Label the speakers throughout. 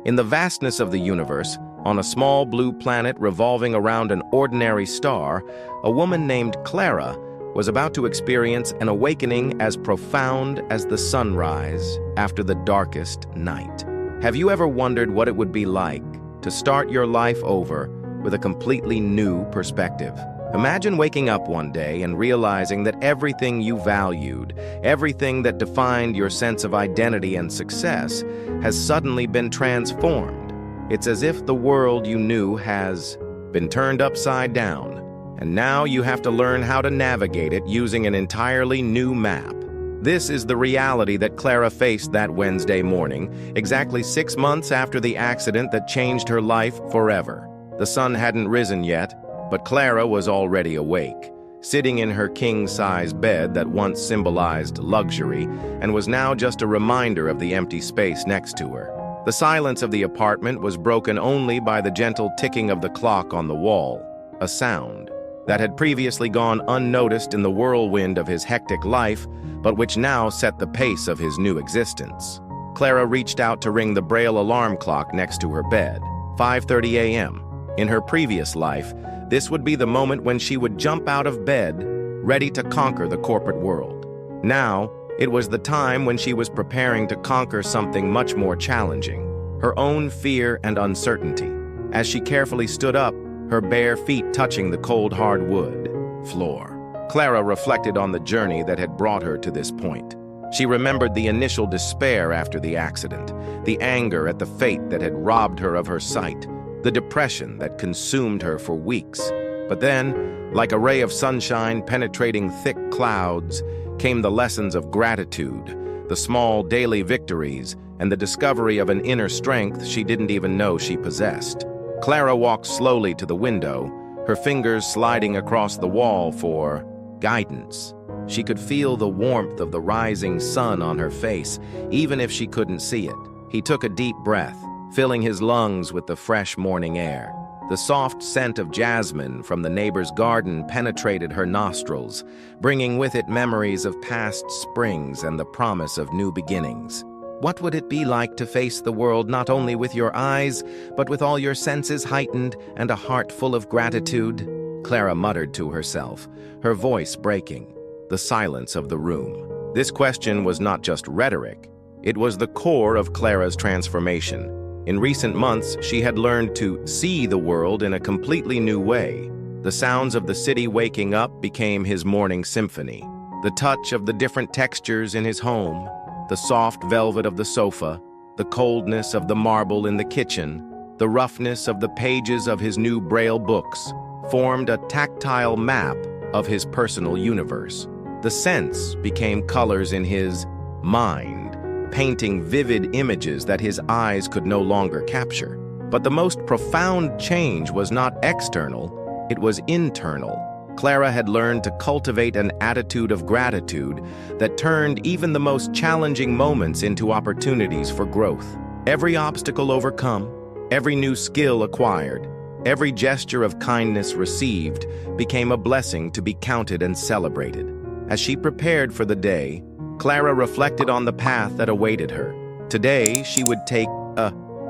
Speaker 1: In the vastness of the universe, on a small blue planet revolving around an ordinary star, a woman named Clara was about to experience an awakening as profound as the sunrise after the darkest night. Have you ever wondered what it would be like to start your life over with a completely new perspective? Imagine waking up one day and realizing that everything you valued, everything that defined your sense of identity and success, has suddenly been transformed. It's as if the world you knew has been turned upside down, and now you have to learn how to navigate it using an entirely new map. This is the reality that Clara faced that Wednesday morning, exactly 6 months after the accident that changed her life forever. The sun hadn't risen yet, but Clara was already awake, sitting in her king-size bed that once symbolized luxury and was now just a reminder of the empty space next to her. The silence of the apartment was broken only by the gentle ticking of the clock on the wall, a sound that had previously gone unnoticed in the whirlwind of his hectic life, but which now set the pace of his new existence. Clara reached out to ring the Braille alarm clock next to her bed, 5:30 a.m. In her previous life, this would be the moment when she would jump out of bed, ready to conquer the corporate world. Now, it was the time when she was preparing to conquer something much more challenging, her own fear and uncertainty. As she carefully stood up, her bare feet touching the cold hard wood floor, Clara reflected on the journey that had brought her to this point. She remembered the initial despair after the accident, the anger at the fate that had robbed her of her sight, the depression that consumed her for weeks. But then, like a ray of sunshine penetrating thick clouds, came the lessons of gratitude, the small daily victories, and the discovery of an inner strength she didn't even know she possessed. Clara walked slowly to the window, her fingers sliding across the wall for guidance. She could feel the warmth of the rising sun on her face, even if she couldn't see it. He took a deep breath, filling his lungs with the fresh morning air. The soft scent of jasmine from the neighbor's garden penetrated her nostrils, bringing with it memories of past springs and the promise of new beginnings. What would it be like to face the world not only with your eyes, but with all your senses heightened and a heart full of gratitude? Clara muttered to herself, her voice breaking the silence of the room. This question was not just rhetoric. It was the core of Clara's transformation. In recent months, she had learned to see the world in a completely new way. The sounds of the city waking up became his morning symphony. The touch of the different textures in his home, the soft velvet of the sofa, the coldness of the marble in the kitchen, the roughness of the pages of his new Braille books, formed a tactile map of his personal universe. The scents became colors in his mind, painting vivid images that his eyes could no longer capture. But the most profound change was not external, it was internal. Clara had learned to cultivate an attitude of gratitude that turned even the most challenging moments into opportunities for growth. Every obstacle overcome, every new skill acquired, every gesture of kindness received became a blessing to be counted and celebrated. As she prepared for the day, Clara reflected on the path that awaited her. Today, she would take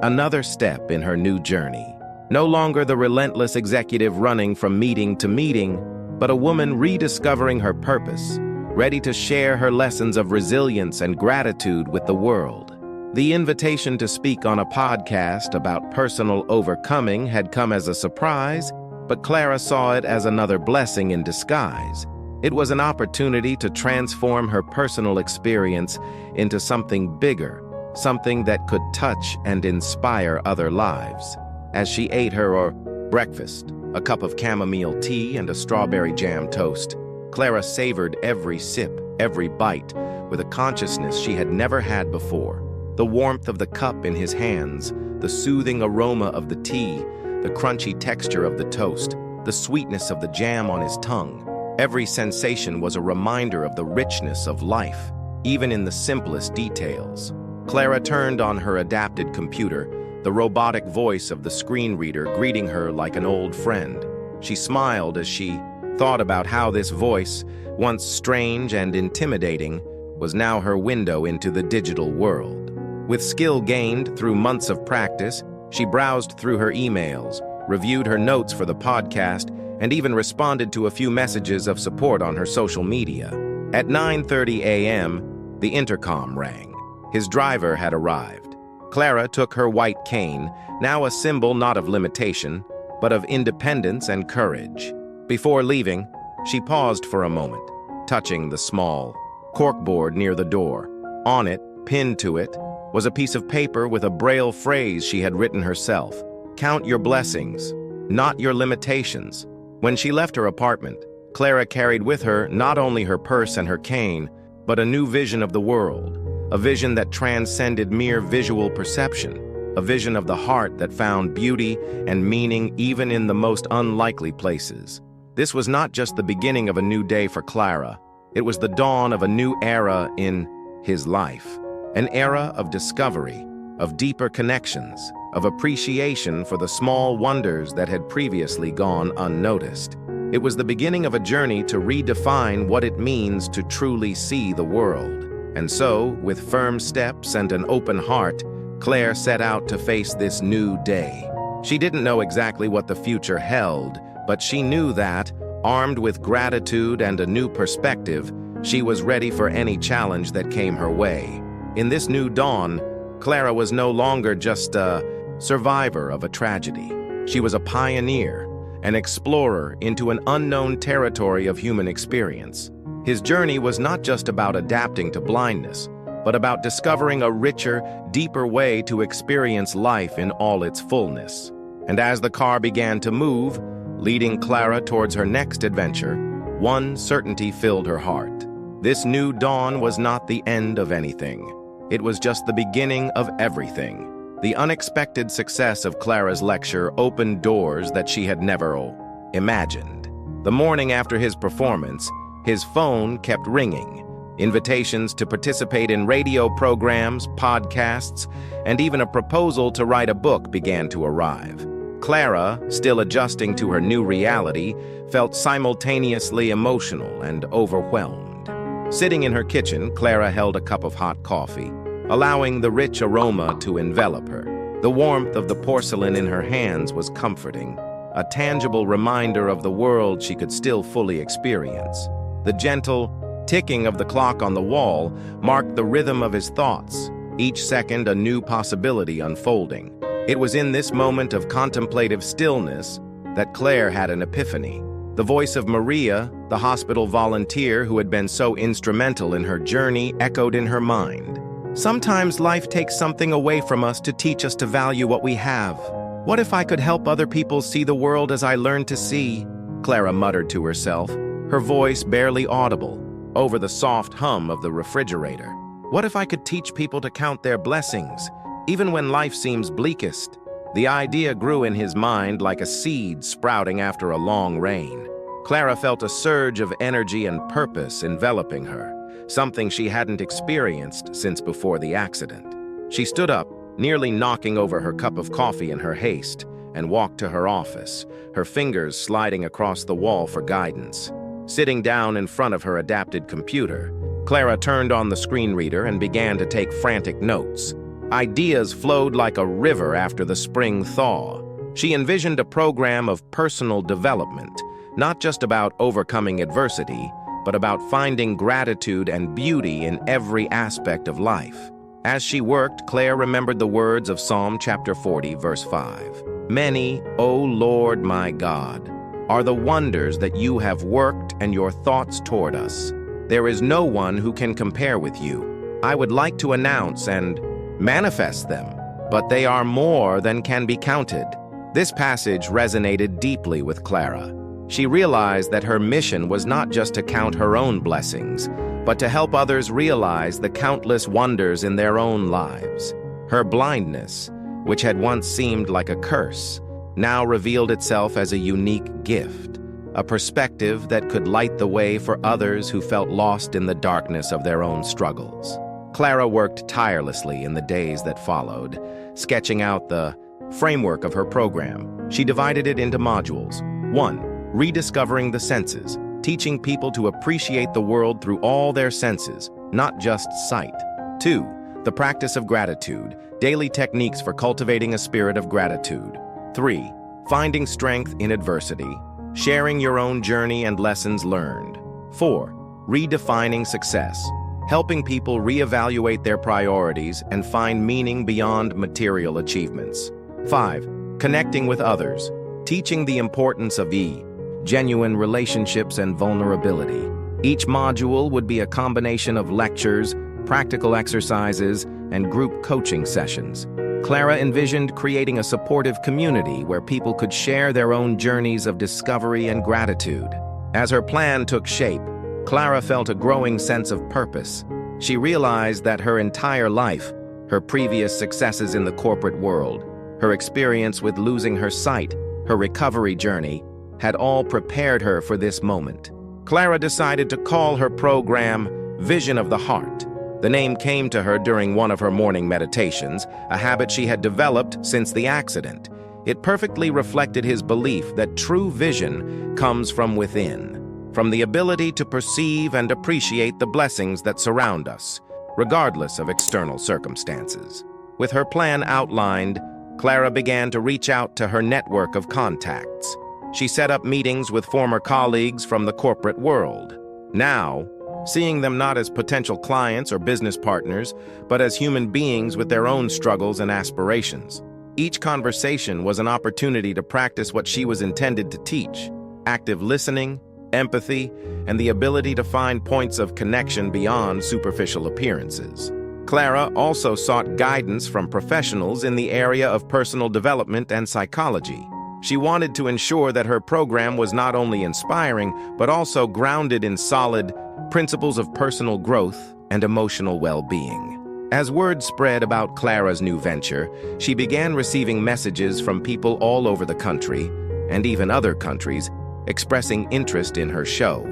Speaker 1: another step in her new journey. No longer the relentless executive running from meeting to meeting, but a woman rediscovering her purpose, ready to share her lessons of resilience and gratitude with the world. The invitation to speak on a podcast about personal overcoming had come as a surprise, but Clara saw it as another blessing in disguise. It was an opportunity to transform her personal experience into something bigger, something that could touch and inspire other lives. As she ate her breakfast, a cup of chamomile tea and a strawberry jam toast, Clara savored every sip, every bite, with a consciousness she had never had before. The warmth of the cup in his hands, the soothing aroma of the tea, the crunchy texture of the toast, the sweetness of the jam on his tongue. Every sensation was a reminder of the richness of life, even in the simplest details. Clara turned on her adapted computer, the robotic voice of the screen reader greeting her like an old friend. She smiled as she thought about how this voice, once strange and intimidating, was now her window into the digital world. With skill gained through months of practice, she browsed through her emails, reviewed her notes for the podcast, and even responded to a few messages of support on her social media. At 9:30 a.m., the intercom rang. His driver had arrived. Clara took her white cane, now a symbol not of limitation, but of independence and courage. Before leaving, she paused for a moment, touching the small corkboard near the door. On it, pinned to it, was a piece of paper with a Braille phrase she had written herself. "Count your blessings, not your limitations." When she left her apartment, Clara carried with her not only her purse and her cane, but a new vision of the world, a vision that transcended mere visual perception, a vision of the heart that found beauty and meaning even in the most unlikely places. This was not just the beginning of a new day for Clara, it was the dawn of a new era in his life, an era of discovery, of deeper connections, of appreciation for the small wonders that had previously gone unnoticed. It was the beginning of a journey to redefine what it means to truly see the world. And so, with firm steps and an open heart, Claire set out to face this new day. She didn't know exactly what the future held, but she knew that, armed with gratitude and a new perspective, she was ready for any challenge that came her way. In this new dawn, Clara was no longer just a survivor of a tragedy. She was a pioneer, an explorer into an unknown territory of human experience. His journey was not just about adapting to blindness, but about discovering a richer, deeper way to experience life in all its fullness. And as the car began to move, leading Clara towards her next adventure, one certainty filled her heart. This new dawn was not the end of anything. It was just the beginning of everything. The unexpected success of Clara's lecture opened doors that she had never imagined. The morning after his performance, his phone kept ringing. Invitations to participate in radio programs, podcasts, and even a proposal to write a book began to arrive. Clara, still adjusting to her new reality, felt simultaneously emotional and overwhelmed. Sitting in her kitchen, Clara held a cup of hot coffee, allowing the rich aroma to envelop her. The warmth of the porcelain in her hands was comforting, a tangible reminder of the world she could still fully experience. The gentle ticking of the clock on the wall marked the rhythm of his thoughts, each second a new possibility unfolding. It was in this moment of contemplative stillness that Claire had an epiphany. The voice of Maria, the hospital volunteer who had been so instrumental in her journey, echoed in her mind. Sometimes life takes something away from us to teach us to value what we have. What if I could help other people see the world as I learned to see? Clara muttered to herself, her voice barely audible, over the soft hum of the refrigerator. What if I could teach people to count their blessings, even when life seems bleakest? The idea grew in his mind like a seed sprouting after a long rain. Clara felt a surge of energy and purpose enveloping her, something she hadn't experienced since before the accident. She stood up, nearly knocking over her cup of coffee in her haste, and walked to her office, her fingers sliding across the wall for guidance. Sitting down in front of her adapted computer, Clara turned on the screen reader and began to take frantic notes. Ideas flowed like a river after the spring thaw. She envisioned a program of personal development, not just about overcoming adversity, but about finding gratitude and beauty in every aspect of life. As she worked, Claire remembered the words of Psalm chapter 40, verse 5. Many, O Lord my God, are the wonders that you have worked and your thoughts toward us. There is no one who can compare with you. I would like to announce and manifest them, but they are more than can be counted. This passage resonated deeply with Clara. She realized that her mission was not just to count her own blessings, but to help others realize the countless wonders in their own lives. Her blindness, which had once seemed like a curse, now revealed itself as a unique gift, a perspective that could light the way for others who felt lost in the darkness of their own struggles. Clara worked tirelessly in the days that followed, sketching out the framework of her program. She divided it into modules. 1. Rediscovering the senses, teaching people to appreciate the world through all their senses, not just sight. 2. The practice of gratitude, daily techniques for cultivating a spirit of gratitude. 3. Finding strength in adversity, sharing your own journey and lessons learned. 4. Redefining success, helping people reevaluate their priorities and find meaning beyond material achievements. 5. Connecting with others, teaching the importance of genuine relationships and vulnerability. Each module would be a combination of lectures, practical exercises, and group coaching sessions. Clara envisioned creating a supportive community where people could share their own journeys of discovery and gratitude. As her plan took shape, Clara felt a growing sense of purpose. She realized that her entire life, her previous successes in the corporate world, her experience with losing her sight, her recovery journey, had all prepared her for this moment. Clara decided to call her program Vision of the Heart. The name came to her during one of her morning meditations, a habit she had developed since the accident. It perfectly reflected his belief that true vision comes from within, from the ability to perceive and appreciate the blessings that surround us, regardless of external circumstances. With her plan outlined, Clara began to reach out to her network of contacts. She set up meetings with former colleagues from the corporate world. Now, seeing them not as potential clients or business partners, but as human beings with their own struggles and aspirations. Each conversation was an opportunity to practice what she was intended to teach: active listening, empathy, and the ability to find points of connection beyond superficial appearances. Clara also sought guidance from professionals in the area of personal development and psychology. She wanted to ensure that her program was not only inspiring, but also grounded in solid principles of personal growth and emotional well-being. As word spread about Clara's new venture, she began receiving messages from people all over the country, and even other countries, expressing interest in her show.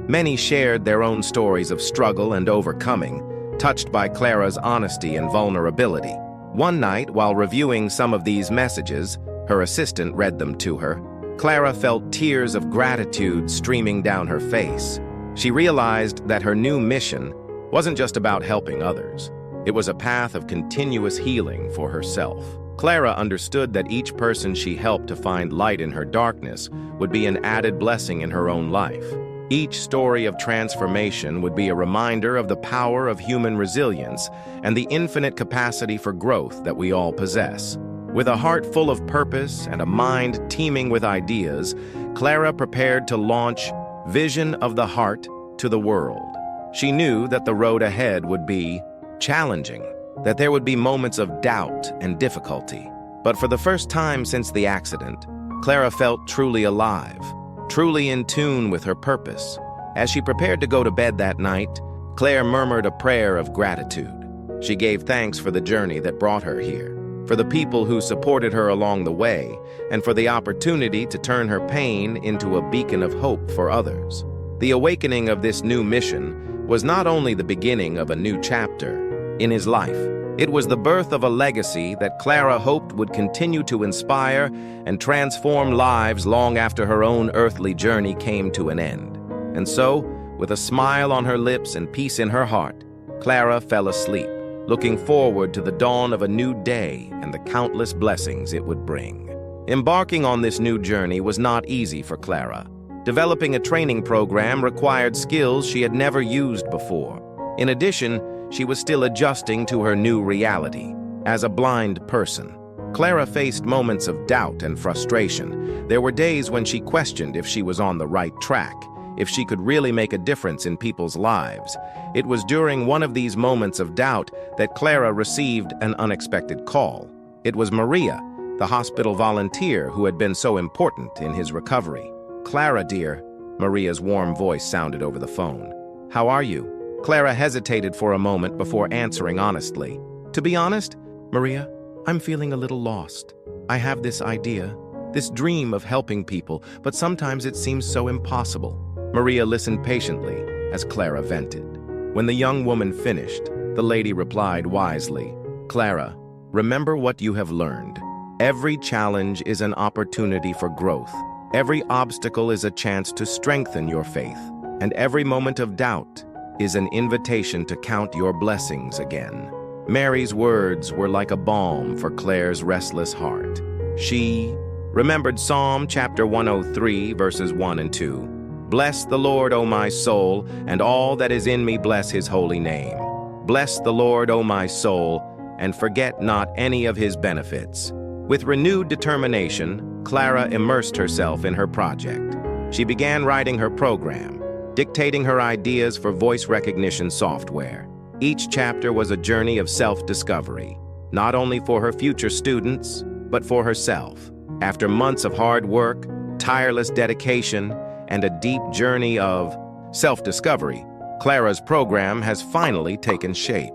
Speaker 1: Many shared their own stories of struggle and overcoming, touched by Clara's honesty and vulnerability. One night, while reviewing some of these messages, her assistant read them to her. Clara felt tears of gratitude streaming down her face. She realized that her new mission wasn't just about helping others. It was a path of continuous healing for herself. Clara understood that each person she helped to find light in her darkness would be an added blessing in her own life. Each story of transformation would be a reminder of the power of human resilience and the infinite capacity for growth that we all possess. With a heart full of purpose and a mind teeming with ideas, Clara prepared to launch Vision of the Heart to the world. She knew that the road ahead would be challenging, that there would be moments of doubt and difficulty. But for the first time since the accident, Clara felt truly alive, truly in tune with her purpose. As she prepared to go to bed that night, Claire murmured a prayer of gratitude. She gave thanks for the journey that brought her here, for the people who supported her along the way, and for the opportunity to turn her pain into a beacon of hope for others. The awakening of this new mission was not only the beginning of a new chapter in his life, it was the birth of a legacy that Clara hoped would continue to inspire and transform lives long after her own earthly journey came to an end. And so, with a smile on her lips and peace in her heart, Clara fell asleep, looking forward to the dawn of a new day and the countless blessings it would bring. Embarking on this new journey was not easy for Clara. Developing a training program required skills she had never used before. In addition, she was still adjusting to her new reality. As a blind person, Clara faced moments of doubt and frustration. There were days when she questioned if she was on the right track, if she could really make a difference in people's lives. It was during one of these moments of doubt that Clara received an unexpected call. It was Maria, the hospital volunteer who had been so important in his recovery. "Clara, dear," Maria's warm voice sounded over the phone. "How are you?" Clara hesitated for a moment before answering honestly. "To be honest, Maria, I'm feeling a little lost. I have this idea, this dream of helping people, but sometimes it seems so impossible." Maria listened patiently as Clara vented. When the young woman finished, the lady replied wisely, "Clara, remember what you have learned. Every challenge is an opportunity for growth. Every obstacle is a chance to strengthen your faith. And every moment of doubt is an invitation to count your blessings again." Mary's words were like a balm for Claire's restless heart. She remembered Psalm chapter 103, verses 1 and 2. Bless the Lord, O my soul, and all that is in me bless his holy name. Bless the Lord, O my soul, and forget not any of his benefits. With renewed determination, Clara immersed herself in her project. She began writing her program, dictating her ideas for voice recognition software. Each chapter was a journey of self-discovery, not only for her future students, but for herself. After months of hard work, tireless dedication, and a deep journey of self-discovery, Clara's program has finally taken shape.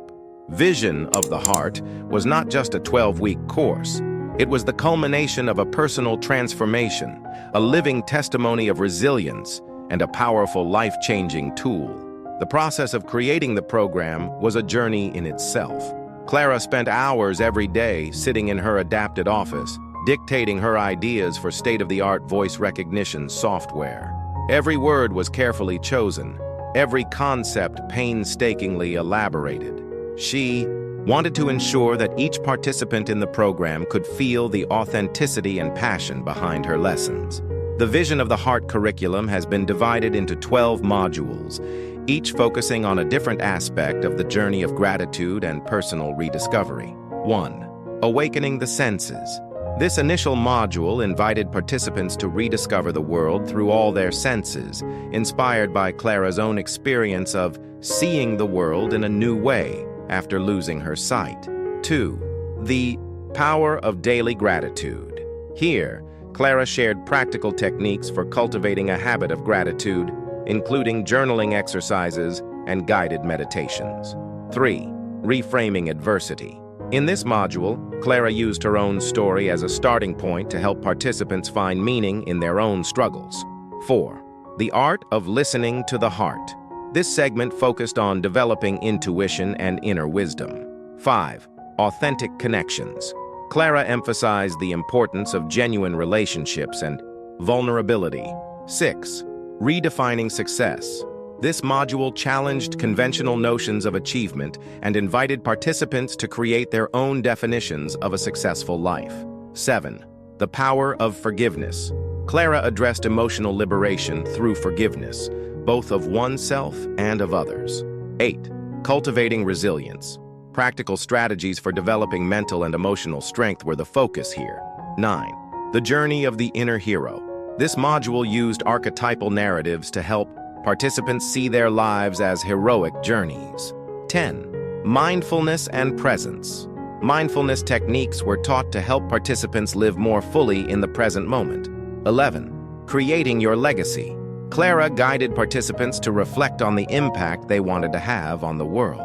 Speaker 1: Vision of the Heart was not just a 12-week course. It was the culmination of a personal transformation, a living testimony of resilience, and a powerful life-changing tool. The process of creating the program was a journey in itself. Clara spent hours every day sitting in her adapted office, dictating her ideas for state-of-the-art voice recognition software. Every word was carefully chosen, every concept painstakingly elaborated. She wanted to ensure that each participant in the program could feel the authenticity and passion behind her lessons. The Vision of the Heart curriculum has been divided into 12 modules, each focusing on a different aspect of the journey of gratitude and personal rediscovery. 1. Awakening the senses. This initial module invited participants to rediscover the world through all their senses, inspired by Clara's own experience of seeing the world in a new way after losing her sight. 2. The power of daily gratitude. Here, Clara shared practical techniques for cultivating a habit of gratitude, including journaling exercises and guided meditations. 3. Reframing adversity. In this module, Clara used her own story as a starting point to help participants find meaning in their own struggles. 4. The art of listening to the heart. This segment focused on developing intuition and inner wisdom. 5. Authentic connections. Clara emphasized the importance of genuine relationships and vulnerability. 6. Redefining success. This module challenged conventional notions of achievement and invited participants to create their own definitions of a successful life. 7. The power of forgiveness. Clara addressed emotional liberation through forgiveness, both of oneself and of others. 8. Cultivating resilience. Practical strategies for developing mental and emotional strength were the focus here. 9. The journey of the inner hero. This module used archetypal narratives to help participants see their lives as heroic journeys. 10. Mindfulness and presence. Mindfulness techniques were taught to help participants live more fully in the present moment. 11. Creating your legacy. Clara guided participants to reflect on the impact they wanted to have on the world.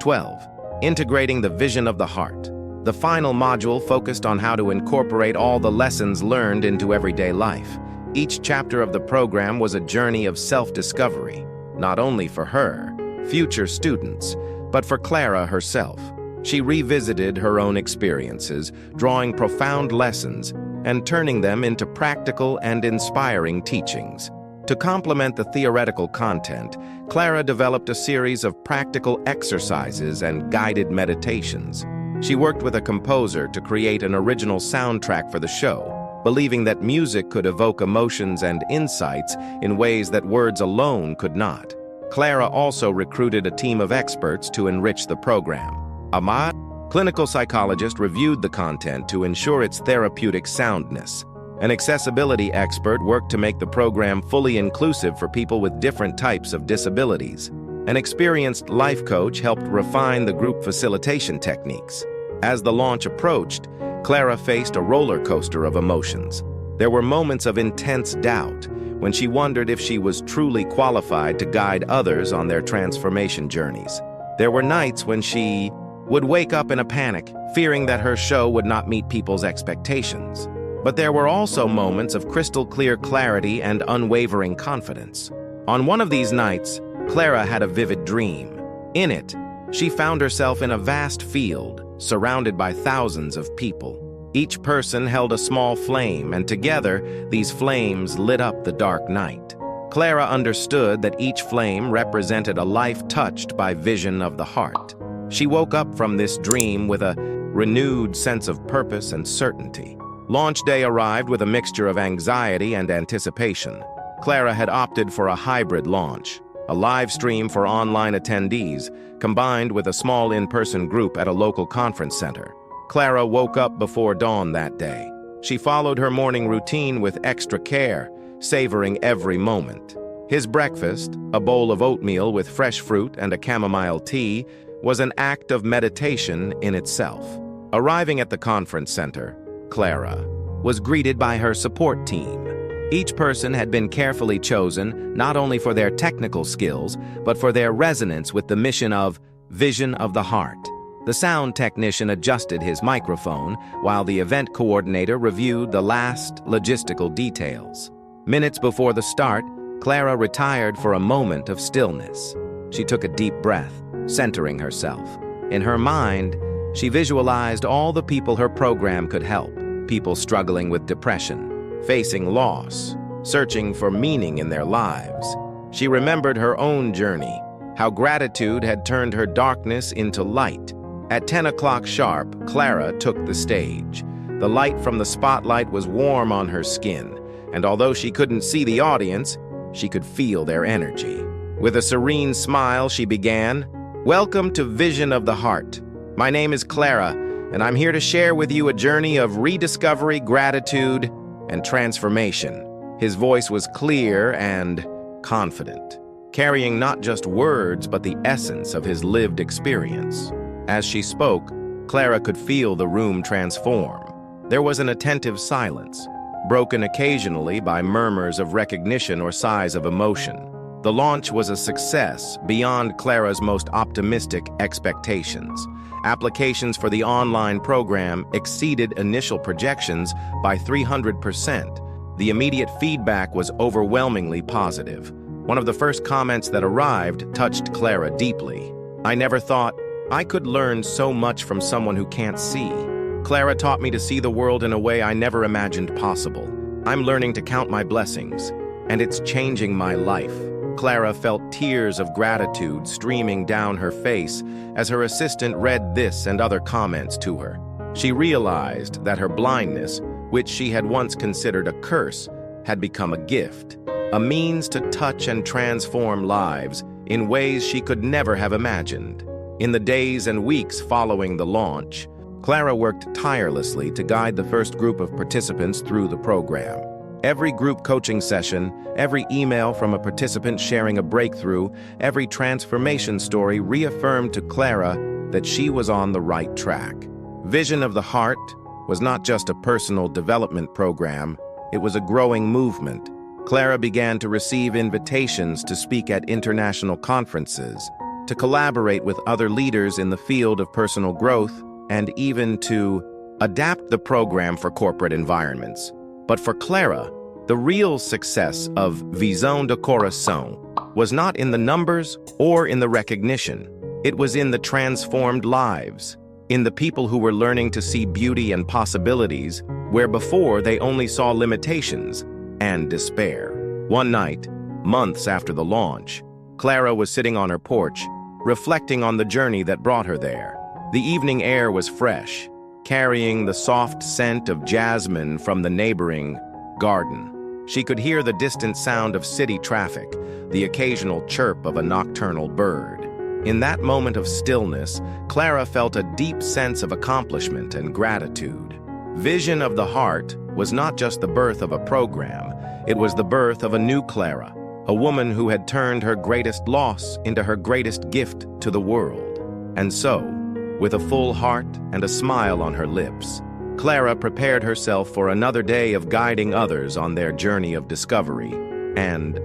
Speaker 1: 12. Integrating the vision of the heart. The final module focused on how to incorporate all the lessons learned into everyday life. Each chapter of the program was a journey of self-discovery, not only for her, future students, but for Clara herself. She revisited her own experiences, drawing profound lessons and turning them into practical and inspiring teachings. To complement the theoretical content, Clara developed a series of practical exercises and guided meditations. She worked with a composer to create an original soundtrack for the show, believing that music could evoke emotions and insights in ways that words alone could not. Clara also recruited a team of experts to enrich the program. Ahmad, clinical psychologist, reviewed the content to ensure its therapeutic soundness. An accessibility expert worked to make the program fully inclusive for people with different types of disabilities. An experienced life coach helped refine the group facilitation techniques. As the launch approached, Clara faced a roller coaster of emotions. There were moments of intense doubt when she wondered if she was truly qualified to guide others on their transformation journeys. There were nights when she would wake up in a panic, fearing that her show would not meet people's expectations. But there were also moments of crystal clear clarity and unwavering confidence. On one of these nights, Clara had a vivid dream. In it, she found herself in a vast field, surrounded by thousands of people. Each person held a small flame, and together, these flames lit up the dark night. Clara understood that each flame represented a life touched by vision of the heart. She woke up from this dream with a renewed sense of purpose and certainty. Launch day arrived with a mixture of anxiety and anticipation. Clara had opted for a hybrid launch, a live stream for online attendees, combined with a small in-person group at a local conference center. Clara woke up before dawn that day. She followed her morning routine with extra care, savoring every moment. His breakfast, a bowl of oatmeal with fresh fruit and a chamomile tea, was an act of meditation in itself. Arriving at the conference center, Clara was greeted by her support team. Each person had been carefully chosen not only for their technical skills, but for their resonance with the mission of Vision of the Heart. The sound technician adjusted his microphone, while the event coordinator reviewed the last logistical details. Minutes before the start, Clara retired for a moment of stillness. She took a deep breath, centering herself. In her mind, she visualized all the people her program could help, people struggling with depression, facing loss, searching for meaning in their lives. She remembered her own journey, how gratitude had turned her darkness into light. At 10 o'clock sharp, Clara took the stage. The light from the spotlight was warm on her skin, and although she couldn't see the audience, she could feel their energy. With a serene smile, she began, "Welcome to Vision of the Heart. My name is Clara, and I'm here to share with you a journey of rediscovery, gratitude, and transformation." His voice was clear and confident, carrying not just words but the essence of his lived experience. As she spoke, Clara could feel the room transform. There was an attentive silence, broken occasionally by murmurs of recognition or sighs of emotion. The launch was a success beyond Clara's most optimistic expectations. Applications for the online program exceeded initial projections by 300%. The immediate feedback was overwhelmingly positive. One of the first comments that arrived touched Clara deeply. "I never thought I could learn so much from someone who can't see. Clara taught me to see the world in a way I never imagined possible. I'm learning to count my blessings, and it's changing my life." Clara felt tears of gratitude streaming down her face as her assistant read this and other comments to her. She realized that her blindness, which she had once considered a curse, had become a gift, a means to touch and transform lives in ways she could never have imagined. In the days and weeks following the launch, Clara worked tirelessly to guide the first group of participants through the program. Every group coaching session, every email from a participant sharing a breakthrough, every transformation story reaffirmed to Clara that she was on the right track. Vision of the Heart was not just a personal development program, it was a growing movement. Clara began to receive invitations to speak at international conferences, to collaborate with other leaders in the field of personal growth, and even to adapt the program for corporate environments. But for Clara, the real success of Vision de Corazon was not in the numbers or in the recognition. It was in the transformed lives, in the people who were learning to see beauty and possibilities where before they only saw limitations and despair. One night, months after the launch, Clara was sitting on her porch, reflecting on the journey that brought her there. The evening air was fresh, carrying the soft scent of jasmine from the neighboring garden. She could hear the distant sound of city traffic, the occasional chirp of a nocturnal bird. In that moment of stillness, Clara felt a deep sense of accomplishment and gratitude. Vision of the Heart was not just the birth of a program, it was the birth of a new Clara, a woman who had turned her greatest loss into her greatest gift to the world. And so, with a full heart and a smile on her lips, Clara prepared herself for another day of guiding others on their journey of discovery and,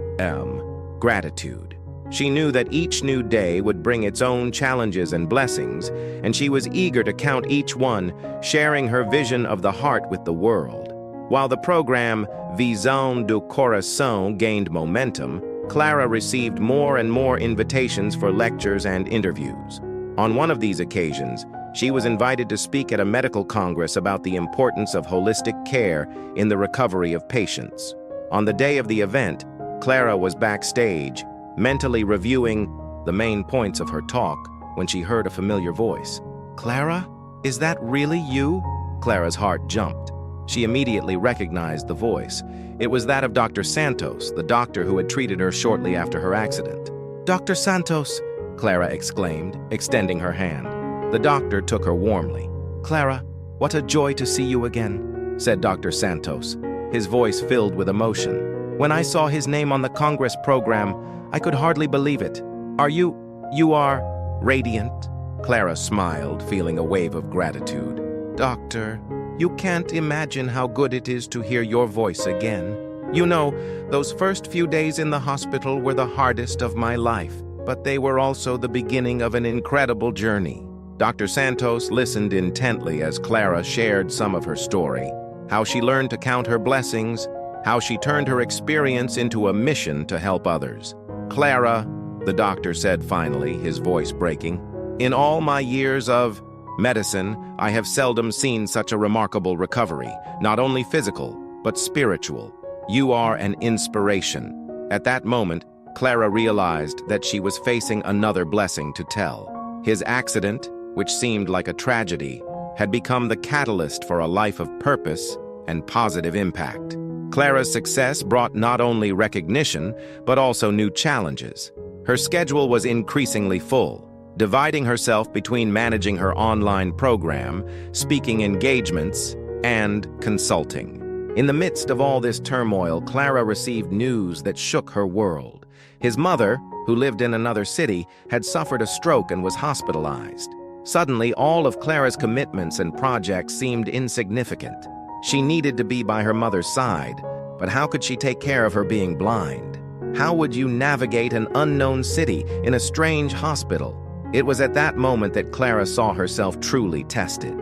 Speaker 1: gratitude. She knew that each new day would bring its own challenges and blessings, and she was eager to count each one, sharing her vision of the heart with the world. While the program Vision du Corazon gained momentum, Clara received more and more invitations for lectures and interviews. On one of these occasions, she was invited to speak at a medical congress about the importance of holistic care in the recovery of patients. On the day of the event, Clara was backstage, mentally reviewing the main points of her talk, when she heard a familiar voice. "Clara? Is that really you?" Clara's heart jumped. She immediately recognized the voice. It was that of Dr. Santos, the doctor who had treated her shortly after her accident. "Dr. Santos!" Clara exclaimed, extending her hand. The doctor took her warmly. "Clara, what a joy to see you again," said Dr. Santos, his voice filled with emotion. "When I saw his name on the Congress program, I could hardly believe it. You are radiant." Clara smiled, feeling a wave of gratitude. "Doctor, you can't imagine how good it is to hear your voice again. You know, those first few days in the hospital were the hardest of my life, but they were also the beginning of an incredible journey." Dr. Santos listened intently as Clara shared some of her story, how she learned to count her blessings, how she turned her experience into a mission to help others. "Clara," the doctor said finally, his voice breaking, "in all my years of medicine, I have seldom seen such a remarkable recovery, not only physical, but spiritual. You are an inspiration." At that moment, Clara realized that she was facing another blessing to tell. His accident, which seemed like a tragedy, had become the catalyst for a life of purpose and positive impact. Clara's success brought not only recognition, but also new challenges. Her schedule was increasingly full, dividing herself between managing her online program, speaking engagements, and consulting. In the midst of all this turmoil, Clara received news that shook her world. His mother, who lived in another city, had suffered a stroke and was hospitalized. Suddenly, all of Clara's commitments and projects seemed insignificant. She needed to be by her mother's side, but how could she take care of her being blind? How would you navigate an unknown city in a strange hospital? It was at that moment that Clara saw herself truly tested.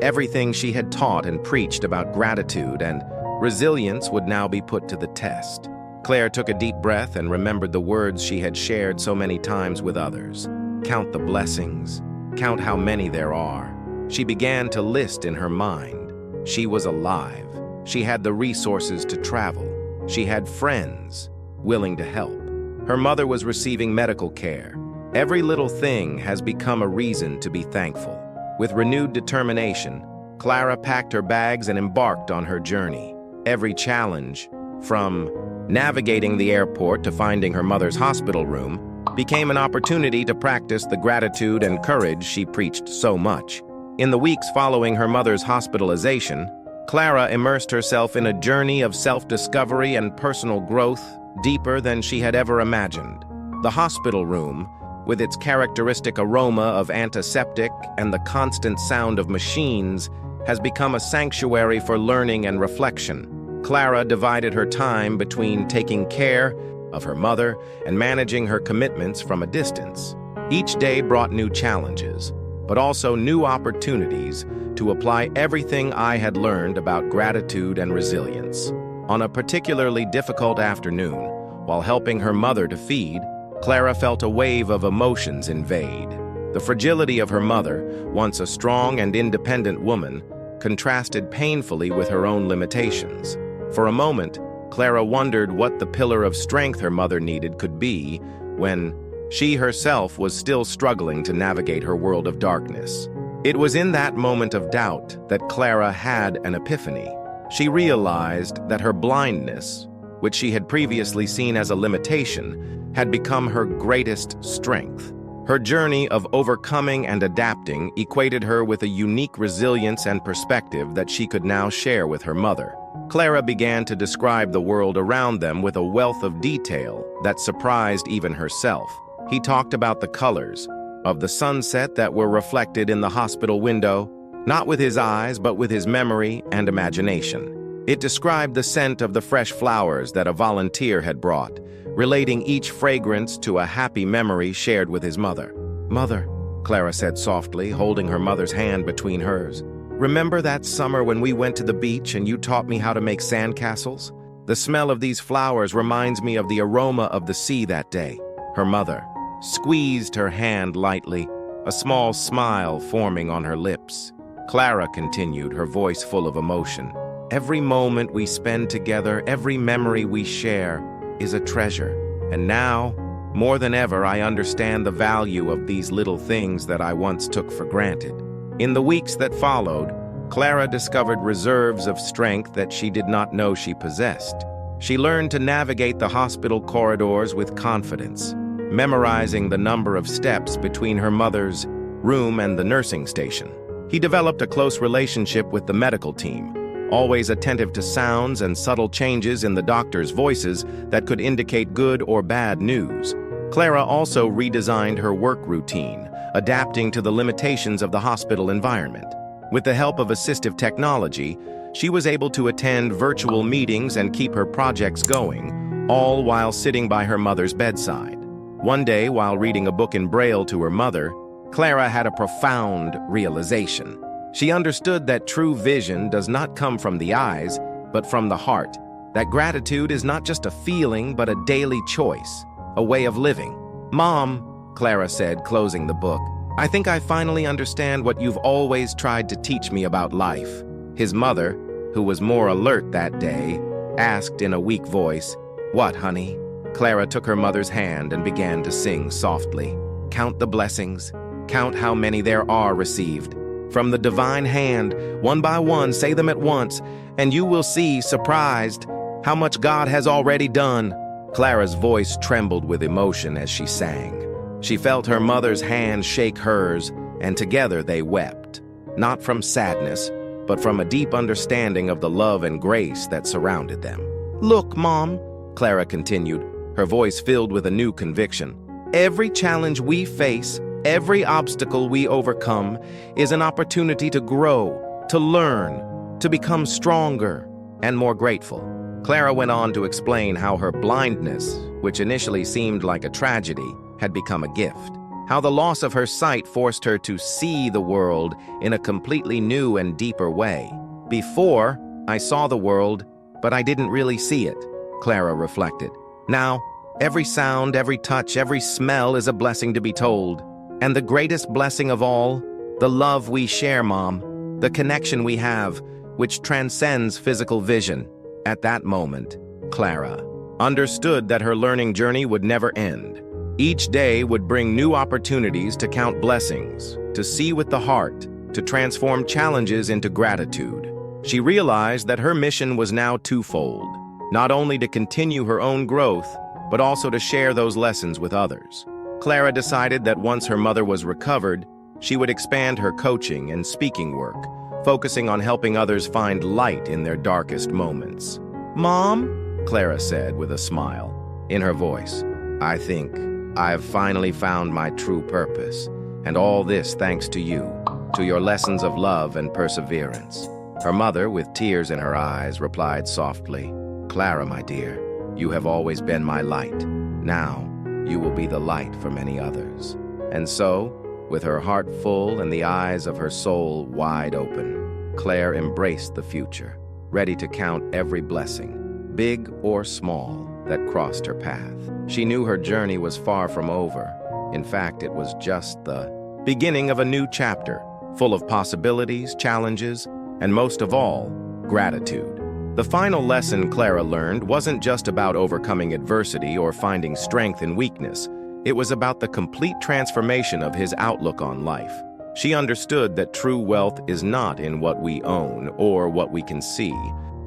Speaker 1: Everything she had taught and preached about gratitude and resilience would now be put to the test. Claire took a deep breath and remembered the words she had shared so many times with others. Count the blessings. Count how many there are. She began to list in her mind. She was alive. She had the resources to travel. She had friends willing to help. Her mother was receiving medical care. Every little thing has become a reason to be thankful. With renewed determination, Clara packed her bags and embarked on her journey. Every challenge, from navigating the airport to finding her mother's hospital room, became an opportunity to practice the gratitude and courage she preached so much. In the weeks following her mother's hospitalization, Clara immersed herself in a journey of self-discovery and personal growth deeper than she had ever imagined. The hospital room, with its characteristic aroma of antiseptic and the constant sound of machines, has become a sanctuary for learning and reflection. Clara divided her time between taking care of her mother and managing her commitments from a distance. Each day brought new challenges, but also new opportunities to apply everything I had learned about gratitude and resilience. On a particularly difficult afternoon, while helping her mother to feed, Clara felt a wave of emotions invade. The fragility of her mother, once a strong and independent woman, contrasted painfully with her own limitations. For a moment, Clara wondered what the pillar of strength her mother needed could be when she herself was still struggling to navigate her world of darkness. It was in that moment of doubt that Clara had an epiphany. She realized that her blindness, which she had previously seen as a limitation, had become her greatest strength. Her journey of overcoming and adapting equated her with a unique resilience and perspective that she could now share with her mother. Clara began to describe the world around them with a wealth of detail that surprised even herself. He talked about the colors of the sunset that were reflected in the hospital window, not with his eyes, but with his memory and imagination. It described the scent of the fresh flowers that a volunteer had brought, relating each fragrance to a happy memory shared with his mother. "Mother," Clara said softly, holding her mother's hand between hers, "remember that summer when we went to the beach and you taught me how to make sandcastles? The smell of these flowers reminds me of the aroma of the sea that day." Her mother squeezed her hand lightly, a small smile forming on her lips. Clara continued, her voice full of emotion. "Every moment we spend together, every memory we share, is a treasure. And now, More than ever, I understand the value of these little things that I once took for granted. In the weeks that followed, Clara discovered reserves of strength that she did not know she possessed. She learned to navigate the hospital corridors with confidence, memorizing the number of steps between her mother's room and the nursing station. He developed a close relationship with the medical team, always attentive to sounds and subtle changes in the doctor's voices that could indicate good or bad news. Clara also redesigned her work routine, adapting to the limitations of the hospital environment. With the help of assistive technology, she was able to attend virtual meetings and keep her projects going, all while sitting by her mother's bedside. One day, while reading a book in Braille to her mother, Clara had a profound realization. She understood that true vision does not come from the eyes, but from the heart. That gratitude is not just a feeling, but a daily choice, a way of living. "Mom," Clara said, closing the book, "I think I finally understand what you've always tried to teach me about life." His mother, who was more alert that day, asked in a weak voice, "What, honey?" Clara took her mother's hand and began to sing softly. "Count the blessings. Count how many there are received. From the divine hand, one by one, say them at once, and you will see, surprised, how much God has already done." Clara's voice trembled with emotion as she sang. She felt her mother's hand shake hers, and together they wept, not from sadness, but from a deep understanding of the love and grace that surrounded them. "Look, Mom," Clara continued, her voice filled with a new conviction. "Every challenge we face, every obstacle we overcome, is an opportunity to grow, to learn, to become stronger and more grateful." Clara went on to explain how her blindness, which initially seemed like a tragedy, had become a gift. How the loss of her sight forced her to see the world in a completely new and deeper way. "Before, I saw the world, but I didn't really see it," Clara reflected. "Now, every sound, every touch, every smell is a blessing to be told. And the greatest blessing of all, the love we share, Mom, the connection we have, which transcends physical vision." At that moment, Clara understood that her learning journey would never end. Each day would bring new opportunities to count blessings, to see with the heart, to transform challenges into gratitude. She realized that her mission was now twofold, not only to continue her own growth, but also to share those lessons with others. Clara decided that once her mother was recovered, she would expand her coaching and speaking work, focusing on helping others find light in their darkest moments. "Mom," Clara said with a smile in her voice, "I think I've finally found my true purpose, and all this thanks to you, to your lessons of love and perseverance." Her mother, with tears in her eyes, replied softly, "Clara, my dear, you have always been my light. Now, you will be the light for many others." And so, with her heart full and the eyes of her soul wide open, Claire embraced the future, ready to count every blessing, big or small, that crossed her path. She knew her journey was far from over. In fact, it was just the beginning of a new chapter, full of possibilities, challenges, and most of all, gratitude. The final lesson Clara learned wasn't just about overcoming adversity or finding strength in weakness. It was about the complete transformation of his outlook on life. She understood that true wealth is not in what we own or what we can see,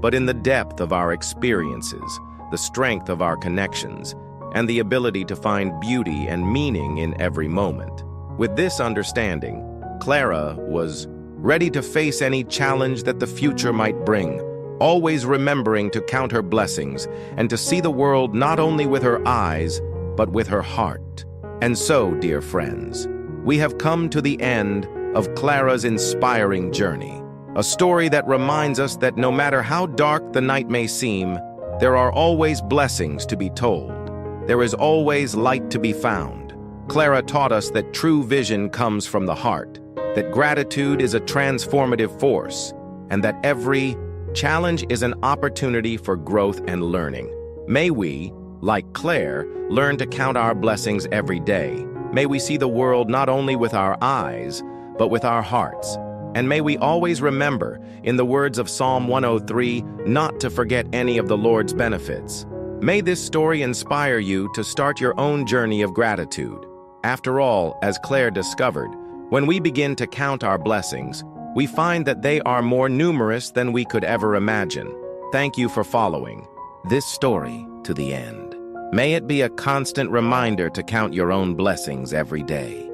Speaker 1: but in the depth of our experiences, the strength of our connections, and the ability to find beauty and meaning in every moment. With this understanding, Clara was ready to face any challenge that the future might bring, always remembering to count her blessings and to see the world not only with her eyes, but with her heart. And so, dear friends, we have come to the end of Clara's inspiring journey, a story that reminds us that no matter how dark the night may seem, there are always blessings to be told. There is always light to be found. Clara taught us that true vision comes from the heart, that gratitude is a transformative force, and that every challenge is an opportunity for growth and learning. May we, like Claire, learn to count our blessings every day. May we see the world not only with our eyes, but with our hearts. And may we always remember, in the words of Psalm 103, not to forget any of the Lord's benefits. May this story inspire you to start your own journey of gratitude. After all, as Claire discovered, when we begin to count our blessings, we find that they are more numerous than we could ever imagine. Thank you for following this story to the end. May it be a constant reminder to count your own blessings every day.